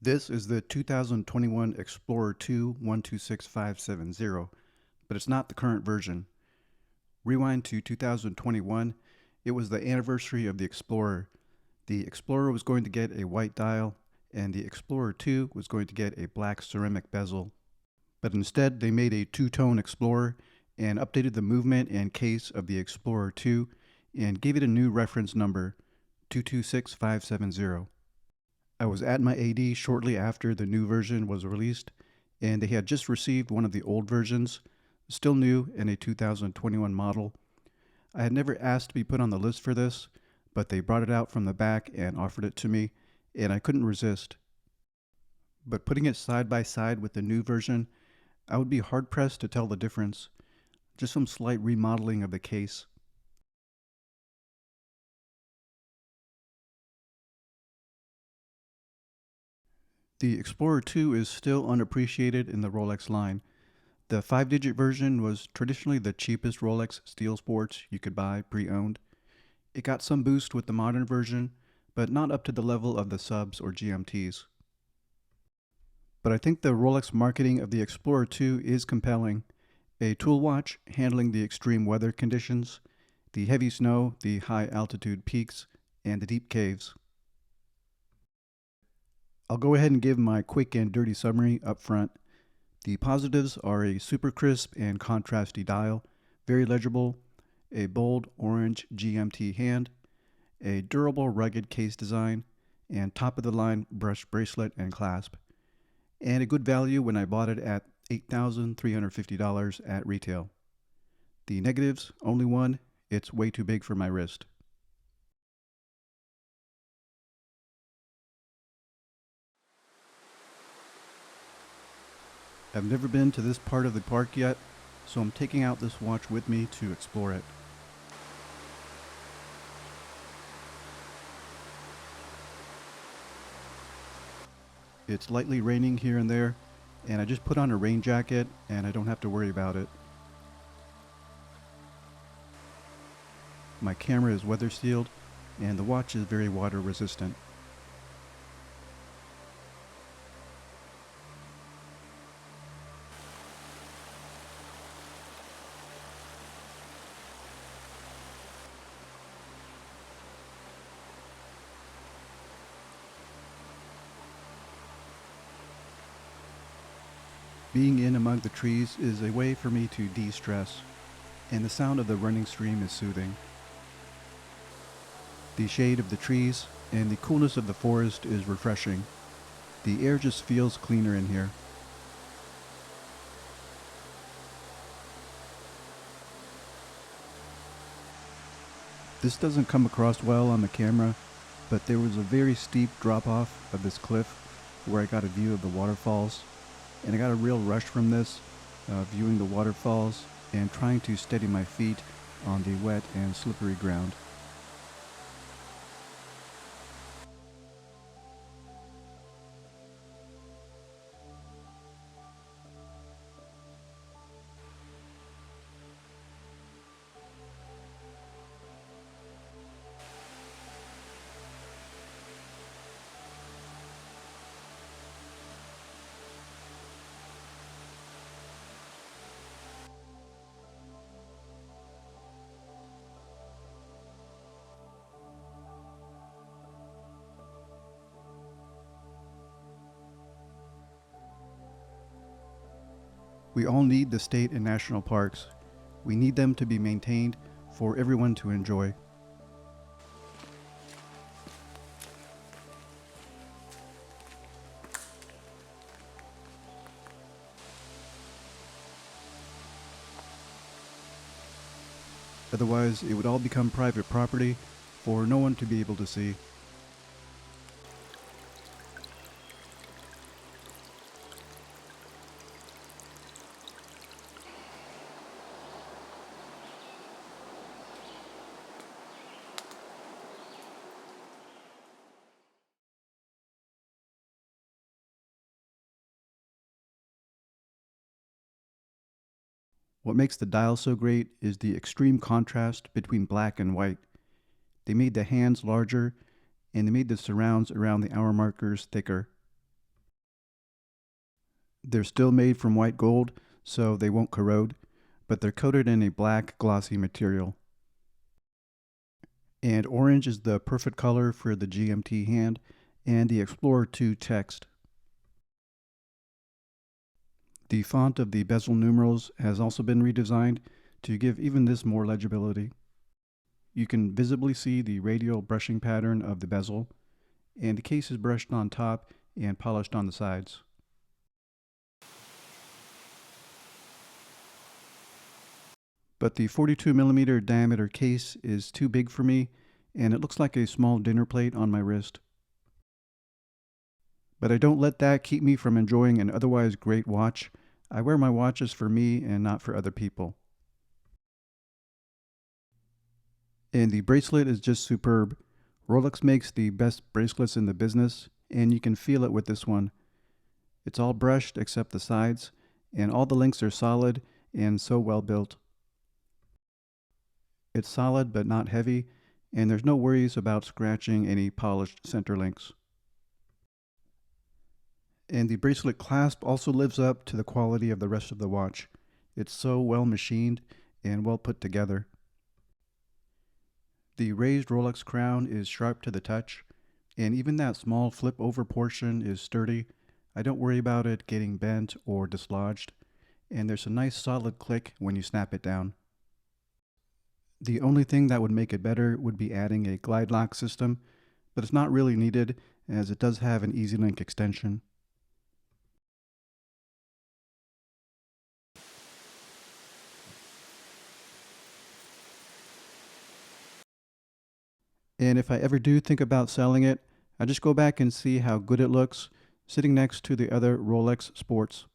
This is the 2021 Explorer 2 126570, but it's not the current version. Rewind to 2021, it was the anniversary of the Explorer. The Explorer was going to get a white dial, and the Explorer 2 was going to get a black ceramic bezel. But instead, they made a two-tone Explorer and updated the movement and case of the Explorer 2 and gave it a new reference number, 226570. I was at my AD shortly after the new version was released, and they had just received one of the old versions, still new and a 2021 model. I had never asked to be put on the list for this, but they brought it out from the back and offered it to me, and I couldn't resist. But putting it side by side with the new version, I would be hard pressed to tell the difference. Just some slight remodeling of the case. The Explorer 2 is still unappreciated in the Rolex line. The 5-digit version was traditionally the cheapest Rolex steel sports you could buy pre-owned. It got some boost with the modern version, but not up to the level of the subs or GMTs. But I think the Rolex marketing of the Explorer 2 is compelling. A tool watch handling the extreme weather conditions, the heavy snow, the high altitude peaks, and the deep caves. I'll go ahead and give my quick and dirty summary up front. The positives are a super crisp and contrasty dial, very legible, a bold orange GMT hand, a durable rugged case design, and top-of-the-line brushed bracelet and clasp, and a good value when I bought it at $8,350 at retail. The negatives, only one, it's way too big for my wrist. I've never been to this part of the park yet, so I'm taking out this watch with me to explore it. It's lightly raining here and there, and I just put on a rain jacket and I don't have to worry about it. My camera is weather sealed, and the watch is very water resistant. Being in among the trees is a way for me to de-stress, and the sound of the running stream is soothing. The shade of the trees and the coolness of the forest is refreshing. The air just feels cleaner in here. This doesn't come across well on the camera, but there was a very steep drop-off of this cliff where I got a view of the waterfalls, and I got a real rush from this, viewing the waterfalls and trying to steady my feet on the wet and slippery ground. We all need the state and national parks. We need them to be maintained for everyone to enjoy. Otherwise, it would all become private property for no one to be able to see. What makes the dial so great is the extreme contrast between black and white. They made the hands larger, and they made the surrounds around the hour markers thicker. They're still made from white gold, so they won't corrode, but they're coated in a black, glossy material. And orange is the perfect color for the GMT hand and the Explorer 2 text. The font of the bezel numerals has also been redesigned to give even this more legibility. You can visibly see the radial brushing pattern of the bezel, and the case is brushed on top and polished on the sides. But the 42mm diameter case is too big for me, and it looks like a small dinner plate on my wrist. But I don't let that keep me from enjoying an otherwise great watch. I wear my watches for me and not for other people. And the bracelet is just superb. Rolex makes the best bracelets in the business, and you can feel it with this one. It's all brushed except the sides, and all the links are solid and so well built. It's solid but not heavy, and there's no worries about scratching any polished center links. And the bracelet clasp also lives up to the quality of the rest of the watch. It's so well machined and well put together. The raised Rolex crown is sharp to the touch, and even that small flip over portion is sturdy. I don't worry about it getting bent or dislodged, and there's a nice solid click when you snap it down. The only thing that would make it better would be adding a glide lock system, but it's not really needed as it does have an easy link extension. And if I ever do think about selling it, I just go back and see how good it looks sitting next to the other Rolex Sports.